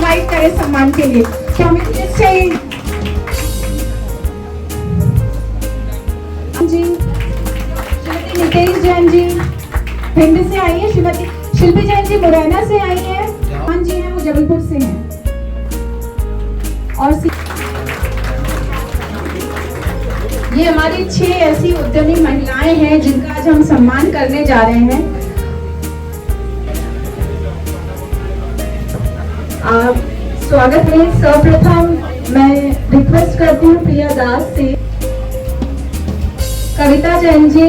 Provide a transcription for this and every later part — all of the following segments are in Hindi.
इनवाइट करें सम्मान के लिए। तो हमें चाहिए जी, श्रीमती नितेश जैन जी भिंड से आई है, श्रीमती शिल्पी जैन जी मुरैना से आई है, हाँ जी हैं वो जबलपुर से हैं। और ये हमारी 6 ऐसी उद्यमी महिलाएं हैं जिनका आज हम सम्मान करने जा रहे हैं। स्वागत में सर्वप्रथम मैं रिक्वेस्ट करती हूँ प्रिया दास से, कविता जैन जी,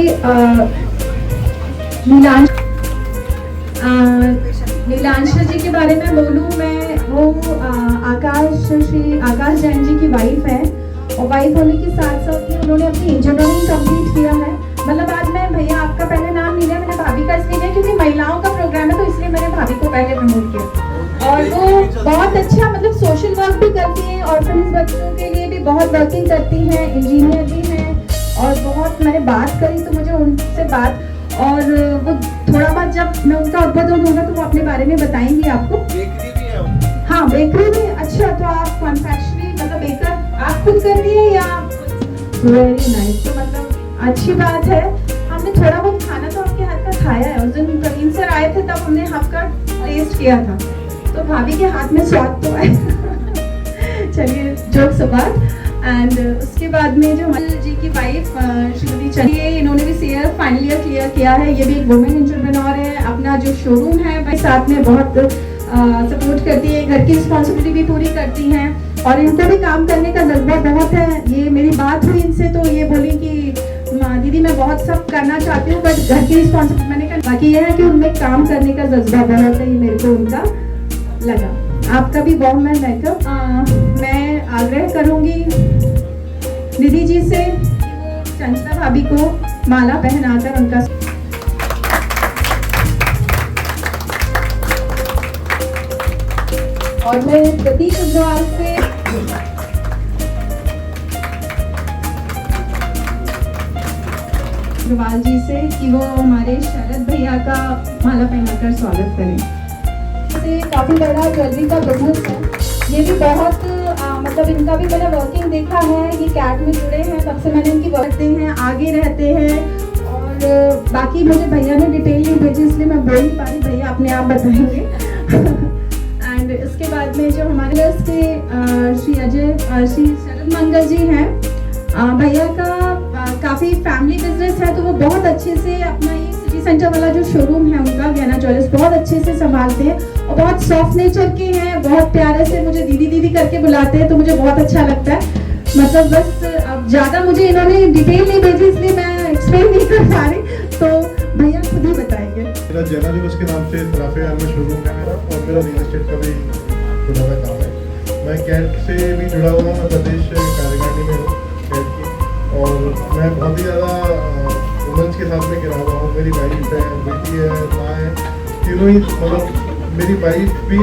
नीलांश जी के बारे में बोलूँ मैं, वो श्री आकाश जैन जी की वाइफ है और वाइफ होने के साथ साथ ही उन्होंने अपनी इंजीनियरिंग कंप्लीट किया है। मतलब आज मैं भैया आपका पहले नाम नहीं लिया, मैंने भाभी का इसलिए लिया क्योंकि महिलाओं का प्रोग्राम है तो इसलिए मैंने भाभी को पहले प्रमोट किया। और वो बहुत अच्छा मतलब सोशल वर्क भी करती हैं, ऑर्फन्स बच्चों के लिए भी बहुत वर्किंग करती हैं, इंजीनियर भी हैं और बहुत मैंने बात करी तो मुझे उनसे बात, और वो थोड़ा बहुत जब मैं उनका उद्बोधन होगा तो वो अपने बारे में बताएंगी आपको। बेकरी भी है? हाँ बेकरी भी। अच्छा, तो आप कॉन्फेक्शनरी मतलब बेकर आप खुद करती है या? वेरी नाइस, तो मतलब अच्छी बात है। हमने थोड़ा बहुत खाना तो आपके हाथ का खाया है, उस दिन प्रवीण सर आए थे तब हमने आपका टेस्ट किया था, तो भाभी के हाथ में स्वाद तो है। चलिए जोक्स अपार्ट। एंड उसके बाद में जो हमारे जी की वाइफ श्रीमती चंद्री, इन्होंने भी सीए फाइनल ईयर क्लियर किया है, ये भी एक वुमेन एंटरप्रेन्योर है। अपना जो शोरूम है भाई साथ में बहुत सपोर्ट करती है, घर की रिस्पॉन्सिबिलिटी भी पूरी करती हैं और इनको भी काम करने का जज्बा बहुत है। ये मेरी बात हुई इनसे तो ये बोली कि दीदी मैं बहुत सब करना चाहती हूँ बट घर की रिस्पॉन्सिबिलिटी, मैंने कहा बाकी ये है कि उनमें काम करने का जज्बा बहुत है, ये मेरे को उनका लगा। आपका भी बहुत मैं वेलकम। मैं आग्रह करूँगी निधि जी से चंचला भाभी को माला पहनाकर उनका, और मैं प्रतीक अग्रवाल से अग्रवाल जी से कि वो हमारे शरद भैया का माला पहनाकर स्वागत करें। से काफी बड़ा ज्वेलरी का बिजनेस है, ये भी बहुत मतलब इनका भी मैंने वर्किंग देखा है, ये कैट में जुड़े हैं तब से मैंने इनकी वर्क देखते हैं, आगे रहते हैं और बाकी मुझे भैया ने डिटेल नहीं भेजी इसलिए मैं बोल नहीं पा रही, भैया अपने आप बताएंगे। एंड इसके बाद में जो हमारे श्री अजय श्री शरद मंगल जी हैं, भैया का काफ़ी फैमिली बिजनेस है तो वो बहुत अच्छे से अपना ये सिटी सेंटर वाला जो शोरूम है उनका गहना ज्वेलर्स बहुत अच्छे से संभालते हैं और बहुत सॉफ्ट नेचर के हैं, बहुत प्यारे से मुझे दीदी दीदी करके बुलाते हैं तो मुझे बहुत अच्छा लगता है। मतलब बस अब ज़्यादा मुझे इन्होंने डिटेल नहीं भेजी इसलिए मैं एक्सप्लेन नहीं कर पा रही, तो भैया खुद ही बताएंगे। मेरा जैना दिवस के नाम से तराफे में शोरूम है मेरा और मेरा रियल एस्टेट का भी जुड़ा हुआ काम है। मैं कैट से भी जुड़ा हुआ हूँ, मैं प्रदेश कार्यकारिणी में हूँ कैट की, और मैं बहुत ही ज़्यादा वुमेंस के साथ में गिरा हुआ हूँ। मेरी वाइफ है, बेटी है, माँ है, तीनों ही मतलब मेरी वाइफ भी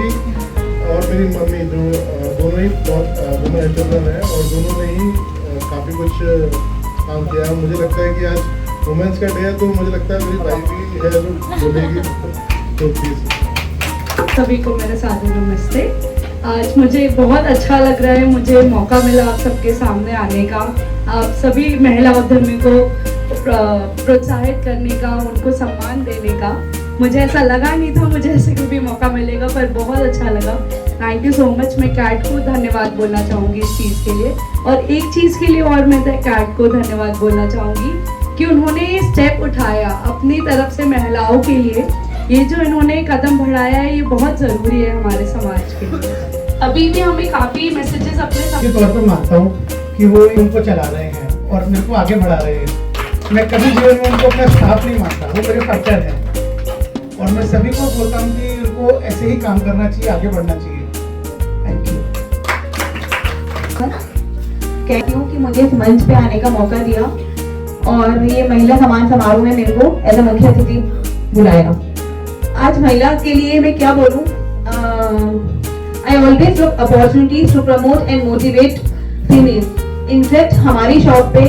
और मेरी मम्मी दोनों ही बहुत वुमेन एंटरप्रेन्योर है और दोनों ने ही काफ़ी कुछ काम किया है। मुझे लगता है कि आज वुमेंस का डे है तो मुझे लगता है मेरी वाइफ भी है जो बोलेगी तो प्लीज़। सभी को मेरे साथ नमस्ते। आज मुझे बहुत अच्छा लग रहा है, मुझे मौका मिला आप सबके सामने आने का, आप सभी महिला उद्यमी को प्रोत्साहित करने का, उनको सम्मान देने का। मुझे ऐसा लगा नहीं था मुझे ऐसे कभी मौका मिलेगा पर बहुत अच्छा लगा। Thank you so much. मैं कैट को धन्यवाद बोलना चाहूँगी इस चीज़ के लिए, और एक चीज़ के लिए और मैं कैट को धन्यवाद बोलना चाहूँगी कि उन्होंने ये स्टेप उठाया अपनी तरफ से महिलाओं के लिए। ये जो इन्होंने कदम बढ़ाया है ये बहुत ज़रूरी है हमारे समाज के लिए। अभी भी हमें काफ़ी मैसेजेस अपने तौर पर मानता हूँ कि वो उनको चला रहे हैं और मेरे को आगे बढ़ा रहे हैं। मैं कभी जीवन में उनको अपना स्टाफ नहीं मानता, वो मेरे पार्टनर है और मैं सभी को बोलता हूँ कि उनको ऐसे ही काम करना चाहिए, आगे बढ़ना चाहिए। Thank you. कहती हूँ कि मुझे इस मंच पे आने का मौका दिया और ये महिला सम्मान समारोह में मेरे को एज अ मुख्य अतिथि बुलाया। आज महिला के लिए मैं क्या बोलूँ, I always look opportunities to promote and motivate female. In fact हमारी शॉप पे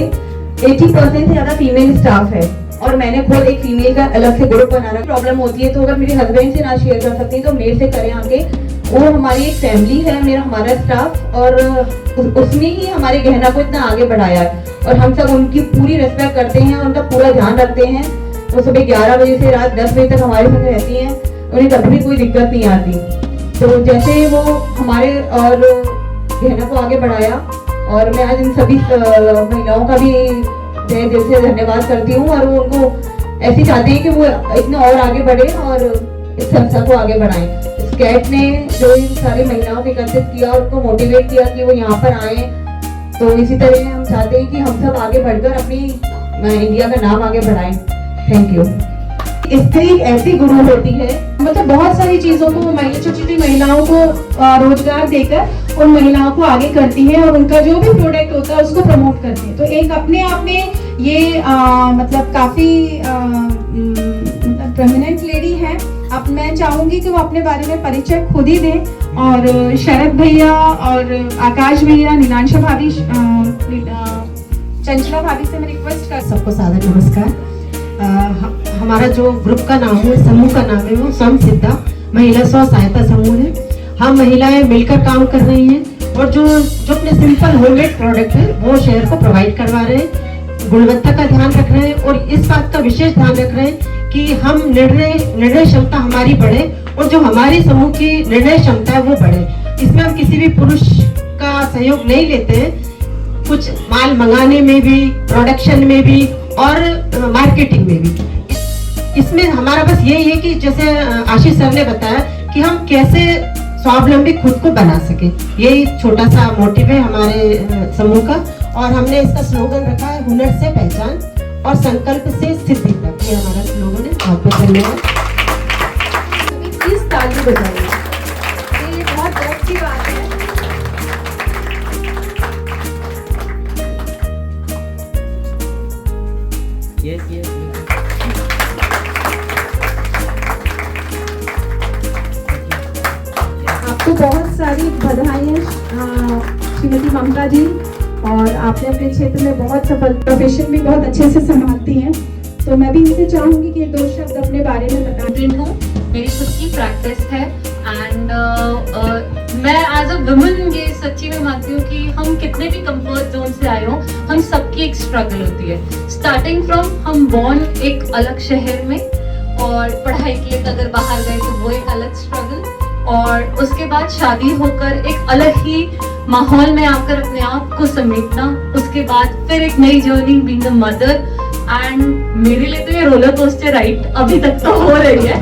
80% से ज़्यादा फीमेल स्टाफ है और मैंने खुद एक फीमेल का अलग से ग्रुप बनाना। प्रॉब्लम होती है तो अगर मेरे हस्बैंड से ना शेयर कर सकती तो मेरे से करें आके, वो हमारी एक फैमिली है, हमारा स्टाफ, और उसने ही हमारे गहना को इतना आगे बढ़ाया है और हम सब उनकी पूरी रिस्पेक्ट करते हैं, उनका पूरा ध्यान रखते हैं। वो सुबह 11 बजे से रात 10 बजे तक हमारे संग रहती हैं, उन्हें कभी भी कोई दिक्कत नहीं आती। तो जैसे वो हमारे और गहना को आगे बढ़ाया, और मैं आज इन सभी महिलाओं का भी तहे दिल से धन्यवाद करती हूँ, और वो उनको ऐसे चाहते हैं कि वो इतना और आगे बढ़े और इस संस्था को आगे बढ़ाएं। स्कैट ने जो इन सारी महिलाओं को एकत्रित किया, उनको मोटिवेट किया कि वो यहाँ पर आए, तो इसी तरह हम चाहते हैं कि हम सब आगे बढ़कर अपनी इंडिया का नाम आगे बढ़ाएं। Thank you. स्त्री एक ऐसी गुरु होती है, मतलब बहुत सारी चीजों को छोटी छोटी महिलाओं को रोजगार देकर उन महिलाओं को आगे करती है और उनका जो भी प्रोडक्ट होता है उसको प्रमोट करती है। तो एक अपने आप में ये मतलब काफी प्रोमिनेंट लेडी है। अब मैं चाहूंगी कि वो अपने बारे में परिचय खुद ही दें, और शरद भैया और आकाश भैया, नीलांशा भाभी, चंचला भाभी से मैं रिक्वेस्ट कर। सबको सादर नमस्कार। हमारा जो ग्रुप का नाम है, समूह का नाम है, वो समसिद्धा महिला स्व सहायता समूह है। हम महिलाएं मिलकर काम कर रही हैं और जो अपने सिंपल होममेड प्रोडक्ट है वो शहर को प्रोवाइड करवा रहे हैं, गुणवत्ता का ध्यान रख रहे हैं और इस बात का विशेष ध्यान रख रहे हैं कि हम निर्णय क्षमता हमारी बढ़े और जो हमारी समूह की निर्णय क्षमता है वो बढ़े। इसमें हम किसी भी पुरुष का सहयोग नहीं लेते हैं, कुछ माल मंगाने में भी, प्रोडक्शन में भी और मार्केटिंग में भी। इसमें हमारा बस यही है कि जैसे आशीष सर ने बताया कि हम कैसे स्वावलंबी खुद को बना सके, यही छोटा सा मोटिव है हमारे समूह का। और हमने इसका स्लोगन रखा है, हुनर से पहचान और संकल्प से सिद्धि तक। ये हमारा स्लोगन है। बहुत बहुत धन्यवाद। प्लीज ताली बजाइए, ये बहुत गर्व की बात है। yes. आपको बहुत सारी बधाइयाँ श्रीमती ममता जी, और आपने अपने क्षेत्र में बहुत सफल, प्रोफेशन भी बहुत अच्छे से संभालती हैं। तो मैं भी इनसे चाहूंगी कि 2 शब्द अपने बारे में बताएं। मेरी खुद की प्रैक्टिस है एंड मैं एज अ वुमन ये सच्ची में मानती हूँ कि हम कितने भी कंफर्ट जोन से आए हो, हम सबकी एक स्ट्रगल होती है। स्टार्टिंग फ्रॉम हम बॉर्न एक अलग शहर में और पढ़ाई के लिए अगर बाहर गए तो वो एक अलग स्ट्रगल, और उसके बाद शादी होकर एक अलग ही माहौल में आकर अपने आप को समेटना, उसके बाद फिर एक नई journey being a mother. And मेरे लिए तो ये रोलर कोस्टर राइड अभी तक तो हो रही है।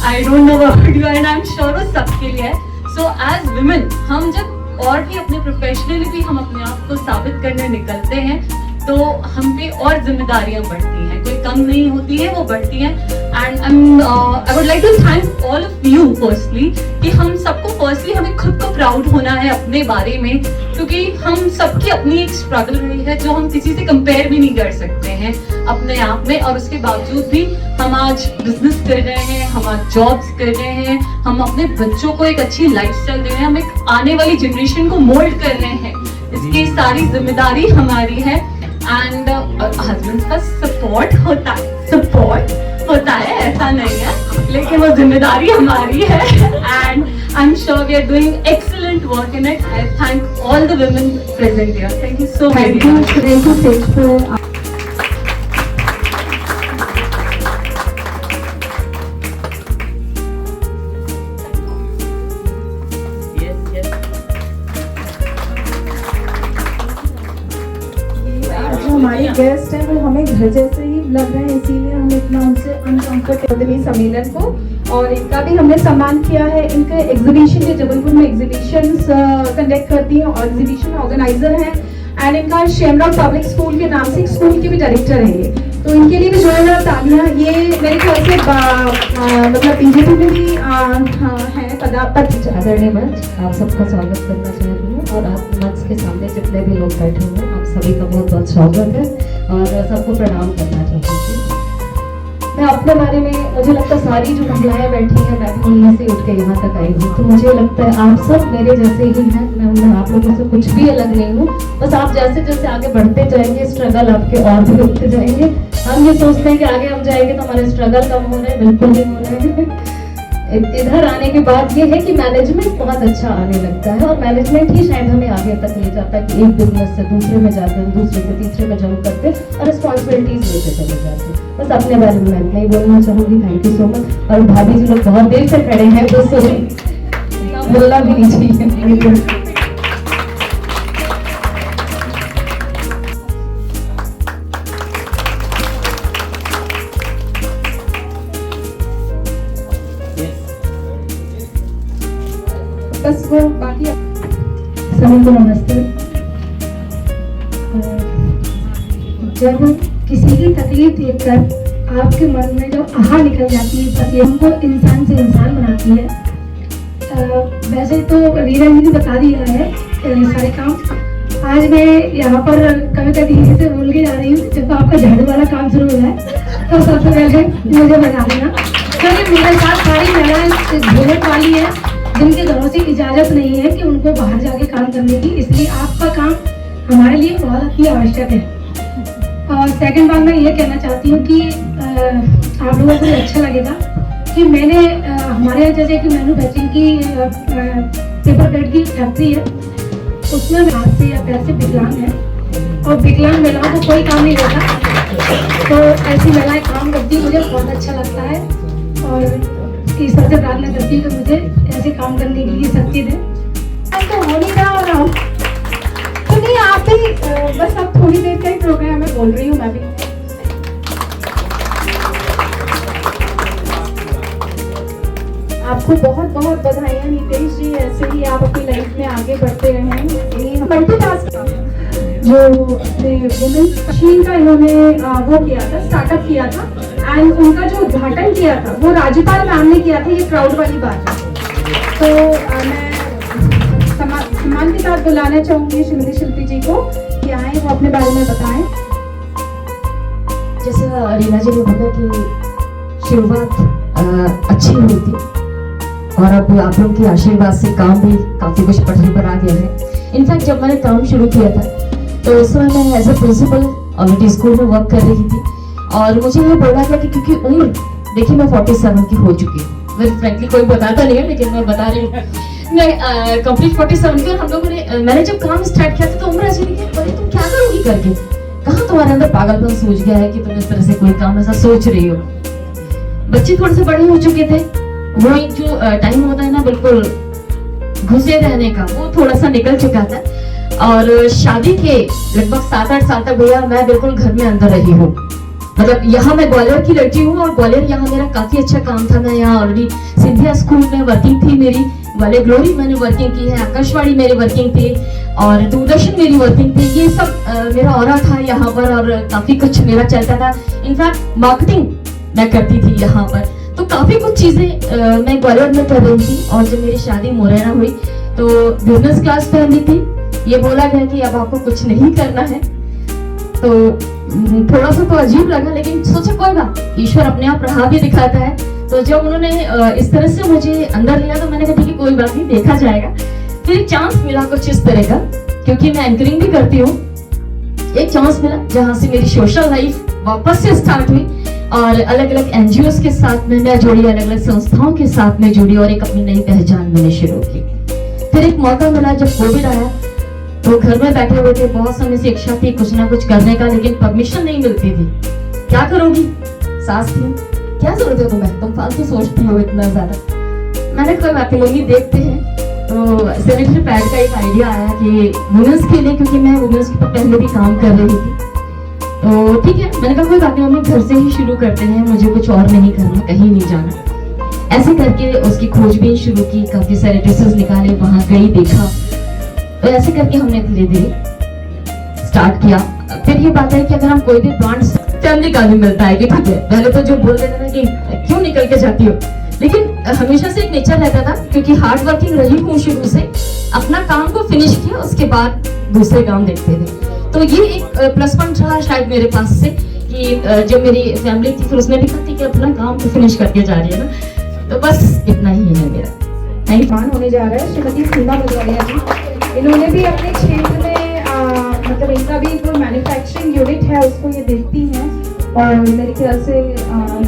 I don't know about you and I am sure वो सबके लिए है। सो एज वुमेन हम जब और भी अपने प्रोफेशनली भी हम अपने आप को साबित करने निकलते हैं तो हम पे और जिम्मेदारियां बढ़ती हैं, कोई कम नहीं होती है, वो बढ़ती हैं। And I would like to thank all of you firstly कि हम सबको फर्स्टली हमें खुद को प्राउड होना है अपने बारे में, क्योंकि हम सबकी अपनी एक स्ट्रगल रही है जो हम किसी से कंपेयर भी नहीं कर सकते हैं अपने आप में। और उसके बावजूद भी हम आज बिजनेस कर रहे हैं, हम आज जॉब्स कर रहे हैं, हम अपने बच्चों को एक अच्छी लाइफस्टाइल दे रहे हैं, हम एक आने वाली जनरेशन को मोल्ड कर रहे हैं। इसकी सारी जिम्मेदारी हमारी है। एंड हस्बैंड का सपोर्ट होता है, ऐसा नहीं है, लेकिन वो जिम्मेदारी हमारी है। And I am sure we are doing excellent work in it. I thank all the women present here. Thank you so thank you सेज पर। हमारे गेस्ट हैं वो हमें घर जैसे ही लग रहे हैं, इसीलिए हम इतना उनसे अनकंफर्टेबल सम्मेलन को, और इनका भी हमने सम्मान किया है। इनके एग्जीबिशन, जो जबलपुर में एग्जीबिशंस कंडक्ट करती हैं और एग्जीबिशन ऑर्गेनाइजर हैं, एंड इनका शेमरॉक पब्लिक स्कूल के नाम से एक स्कूल के भी डायरेक्टर हैं ये। तो इनके लिए भी जोरदार तालियां। ये मेरे ख्याल से मतलब बीजेपी में भी है पदापत। आदरणीय मंच, आप सबका स्वागत करना चाहती हूँ और आप मंच के सामने जितने भी लोग बैठे हुए हैं आप सभी का बहुत बहुत स्वागत है और सबको प्रणाम करना चाहती हूँ। मैं अपने बारे में, मुझे लगता है सारी जो महिलाएं बैठी हैं मैं भी उनमें से उठ के यहाँ तक आई हूँ, तो मुझे लगता है आप सब मेरे जैसे ही हैं। मैं आप लोगों से कुछ भी अलग नहीं हूँ, बस आप जैसे जैसे आगे बढ़ते जाएंगे स्ट्रगल आपके और भी उठते जाएंगे। हम ये सोचते हैं कि आगे हम जाएंगे तो हमारे स्ट्रगल कम हो रहे हैं, बिल्कुल नहीं हो रहे हैं। इधर आने के बाद ये है कि मैनेजमेंट बहुत अच्छा आने लगता है और मैनेजमेंट ही शायद हमें आगे तक ले जाता है कि एक बिजनेस से दूसरे में जाते हैं, दूसरे से तीसरे में जंप करते हैं और रिस्पॉन्सिबिलिटीज लेते चले जाते हैं। बस अपने बारे में मैं इतना ही बोलना चाहूँगी। Thank you so much. और भाभी जी लोग बहुत देर से खड़े हैं तो सॉरी, बोलना भी नहीं चाहिए। बस वो बाकी सभी को नमस्ते। जब किसी की तकलीफ देखकर आपके मन में जो आहा निकल जाती है, बस ये हमको इंसान से इंसान बनाती है। वैसे तो रीना जी ने बता दिया है सारे काम। आज मैं यहाँ पर कभी कभी से बोल के जा रही हूँ, जब आपका झाड़ू वाला काम शुरू हो जाए तो सबसे पहले मुझे बता देना, क्योंकि मेरे साथ सारी महिलाएं झेलने वाली है जिनके घरों से इजाजत नहीं है कि उनको बाहर जाके काम करने की, इसलिए आपका काम हमारे लिए बहुत ही आवश्यक है। और सेकंड बात मैं ये कहना चाहती हूँ कि आप लोगों को भी अच्छा लगेगा कि मैंने हमारे यहाँ जैसे कि मैन्युफैक्चरिंग की पेपर प्लेट की फैक्ट्री है, उसमें हाथ से या पैर से विकलांग है और विकलांग महिलाओं को कोई काम नहीं देता, तो ऐसी महिलाएं काम करती मुझे बहुत अच्छा लगता है और ईश्वर से प्रार्थना करती हूँ कि मुझे ऐसे काम करने के लिए शक्ति दे। तो हो नहीं रहा और हम तो नहीं, आप भी बस अब थोड़ी देर का ही प्रोग्राम है, बोल रही हूँ मैं भी। आपको बहुत बहुत बधाइयाँ नितेश जी, ऐसे ही आप अपनी लाइफ में आगे बढ़ते रहें। मल्टीटास्क जो वुमेन्स मशीन का इन्होंने वो किया था, स्टार्टअप किया था एंड उनका जो उद्घाटन किया था वो राज्यपाल मैम ने किया था। ये प्राउड वाली बात है। तो मैं सम्मान के साथ बुलाना चाहूंगी श्रीमती शिल्पी जी को कि आए वो अपने बारे में बताएं। जैसा रीना जी ने बोला कि शुरुआत अच्छी हुई थी और अब आप लोगों के आशीर्वाद से काम भी काफी कुछ पटरी पर आ गया है। इनफैक्ट जब मैंने काम शुरू किया था तो उस समय मैं as a principal already school में वर्क कर रही थी और मुझे ये बोला गया कि क्योंकि उम्र देखिए मैं 47 की हो चुकी हूँ। वेल फ्रैंकली कोई बताता नहीं है लेकिन मैं बता रही हूँ, मैं कंप्लीट 47 की। और हम लोगों ने मैंने जब काम स्टार्ट किया था तो उम्र ऐसी नहीं कि तुम क्या करोगी करके, कहाँ तुम्हारे अंदर पागलपन सूझ गया है कि तुम इस तरह से कोई काम ऐसा सोच रही हो। बच्चे थोड़े से बड़े हो चुके थे, वो एक जो टाइम होता है ना बिल्कुल घुसे रहने का, वो थोड़ा सा निकल चुका था। और शादी के लगभग 7-8 साल तक भैया मैं बिल्कुल घर में अंदर रही हूँ। मतलब यहाँ मैं ग्वालियर की लड़की हूँ और ग्वालियर यहाँ मेरा काफी अच्छा काम था। मैं यहाँ ऑलरेडी सिंधिया स्कूल में वर्किंग थी मेरी, ग्वालियर ग्लोरी मैंने वर्किंग की है, आकाशवाणी मेरी वर्किंग थी और दूरदर्शन मेरी वर्किंग थी। ये सब मेरा ऑरा था यहाँ पर और काफी कुछ मेरा चलता था। इनफैक्ट मार्केटिंग मैं करती थी यहाँ पर, तो काफी कुछ चीजें मैं ग्वालियर में कर रही थी। और जब मेरी शादी मुरैना हुई तो बिजनेस क्लास फैमिली थी, ये बोला गया कि अब आपको कुछ नहीं करना है, तो थोड़ा सा तो अजीब लगा लेकिन सोचा कोई बात, ईश्वर अपने आप राह भी दिखाता है। तो जब उन्होंने इस तरह से मुझे अंदर लिया तो मैंने कहा ठीक है कोई बात नहीं, देखा जाएगा। फिर एक चांस मिला कुछ इस तरह का, क्योंकि मैं एंकरिंग भी करती हूँ, एक चांस मिला जहाँ से मेरी सोशल लाइफ वापस से स्टार्ट हुई और अलग अलग एनजीओ के साथ में मैं जुड़ी, अलग अलग संस्थाओं के साथ में जुड़ी और एक अपनी नई पहचान मैंने शुरू की। फिर एक मौका मिला जब कोविड आया तो घर में बैठे हुए थे, बहुत समय से इच्छा थी कुछ ना कुछ करने का लेकिन परमिशन नहीं मिलती थी। क्या करोगी, सास थी, क्या जरूरत है तुम्हें, तुम फालतू सोचती हो इतना ज्यादा। मैंने कोई बात नहीं मम्मी देखते हैं, तो सैनिटरी पैड का एक आइडिया आया कि वुमेन्स के लिए, क्योंकि मैं वुमेन्स के पहले भी काम कर रही थी, तो ठीक है मैंने कहा कोई बात नहीं मम्मी घर से ही शुरू करते हैं, मुझे कुछ और नहीं करना, कहीं नहीं जाना। ऐसे करके उसकी खोजबीन शुरू की, काफी सारे ड्रेसेस निकाले, वहां गई, देखा, तो ऐसे करके हमने धीरे धीरे स्टार्ट किया। फिर ये बात है कि अगर हम कोई भी ब्रांड फैमिली का भी मिलता है कि ठीक है, पहले तो जो बोल देते ना कि क्यों निकल के जाती हो, लेकिन हमेशा से एक नेचर रहता था क्योंकि हार्ड वर्किंग रही हूँ शुरू से, अपना काम को फिनिश किया उसके बाद दूसरे काम देखते थे। तो ये एक प्लस पॉइंट रहा शायद मेरे पास से कि जो मेरी फैमिली थी फिर उसने भी कहा कि अपना काम तो फिनिश करके जा रही है ना। तो बस इतना ही है मेरा। मेहमान होने जा रहा है श्रीमती सीमा भदौरिया जी। इन्होंने भी अपने क्षेत्र में मतलब इनका भी जो मैन्युफैक्चरिंग यूनिट है उसको ये देखती हैं और मेरे ख्याल से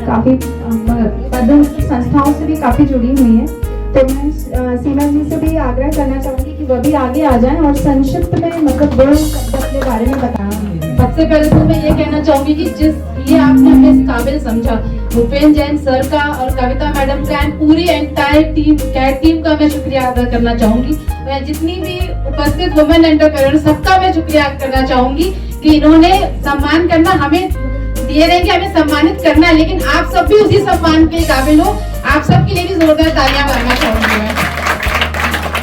काफ़ी पदम संस्थाओं से भी काफ़ी जुड़ी हुई हैं। तो मैं सीमा जी से भी आग्रह करना चाहूँगी कि वह भी आगे आ जाएं और संक्षिप्त में मतलब 2 शब्द अपने बारे में बताएं। सबसे पहले तो मैं ये कहना चाहूंगी कि जिस लिए आपने हमें इस काबिल समझा, भूपेन जैन सर का और कविता मैडम का एंड पूरी एंटायर टीम कैट टीम का मैं शुक्रिया अदा करना चाहूंगी। मैं जितनी भी उपस्थित वुमेन एंटरप्रेन्योर सबका मैं शुक्रिया करना चाहूंगी कि इन्होंने सम्मान करना हमें दिए रहे कि हमें सम्मानित करना है, लेकिन आप सब भी उसी सम्मान के काबिल हो। आप सबके लिए भी जोरदार तालियां मारना चाहूंगी मैं।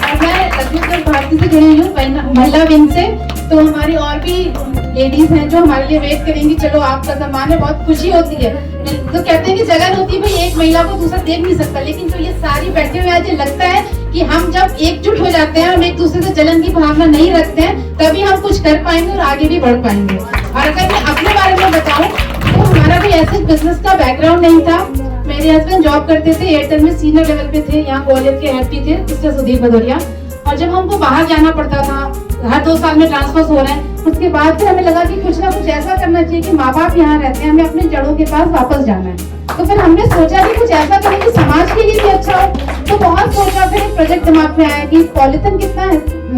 और मैं लक्ष्मीपुर भारती से जुड़ी हूँ महिला विंग से, तो हमारी और भी लेडीज हैं जो हमारे लिए वेट करेंगी। चलो आपका सम्मान है, बहुत खुशी होती है। तो कहते हैं कि जगन होती है भाई, एक महिला को दूसरा देख नहीं सकता, लेकिन जो ये सारी बैठे हुए आज लगता है कि हम जब एकजुट हो जाते हैं, हम एक दूसरे से जलन की भावना नहीं रखते हैं, तभी हम कुछ कर पाएंगे और आगे भी बढ़ पाएंगे। और अगर मैं अपने बारे में बताऊं तो हमारा भी ऐसे बिजनेस का बैकग्राउंड नहीं था। मेरे हस्बैंड जॉब करते थे, एयरटेल में सीनियर लेवल पे थे, यहाँ ग्वालियर के हेड थे, मिस्टर सुधीर भदौरिया। और जब हमको बाहर जाना पड़ता था, हर 2 साल में ट्रांसफर हो रहे हैं, उसके बाद फिर हमें लगा कि कुछ ना कुछ ऐसा करना चाहिए कि माँ बाप यहाँ रहते हैं, हमें अपने जड़ों के पास वापस जाना है। तो फिर हमने सोचा कि कुछ ऐसा करें कि समाज के लिए भी अच्छा हो। तो बहुत सोचा, फिर एक प्रोजेक्ट दिमाग में आया कि पॉलिथीन कितना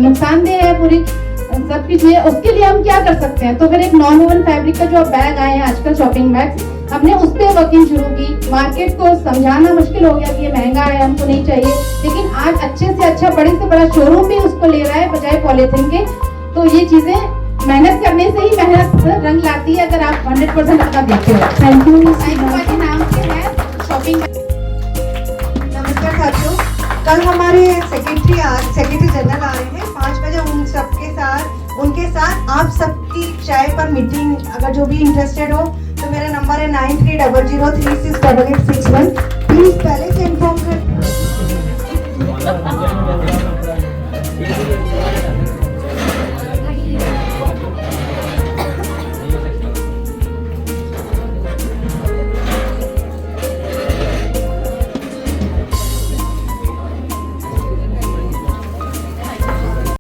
नुकसानदेह है पूरी सबकी चीजें, उसके लिए हम क्या कर सकते हैं। तो फिर एक नॉन वोवन फैब्रिक का जो बैग आए हैं आजकल, शॉपिंग बैग, हमने उस पर वर्किंग शुरू की। मार्केट को समझाना मुश्किल हो गया कि ये महंगा है, हमको नहीं चाहिए, लेकिन आज अच्छे से अच्छा बड़े से बड़ा शोरूम भी उसको ले रहा है बजाय पॉलिथीन के। तो ये चीजें मेहनत करने से ही मेहनत रंग लाती है, अगर आप 100% अपना देते हो। Thank you. नाम से है शॉपिंग। नमस्कार साथियों, कल हमारे सेक्रेटरी जनरल आ रहे हैं 5 बजे। उनके साथ आप सबकी चाय पर मीटिंग, अगर जो भी इंटरेस्टेड हो तो मेरा नंबर है 9300368861। प्लीज पहले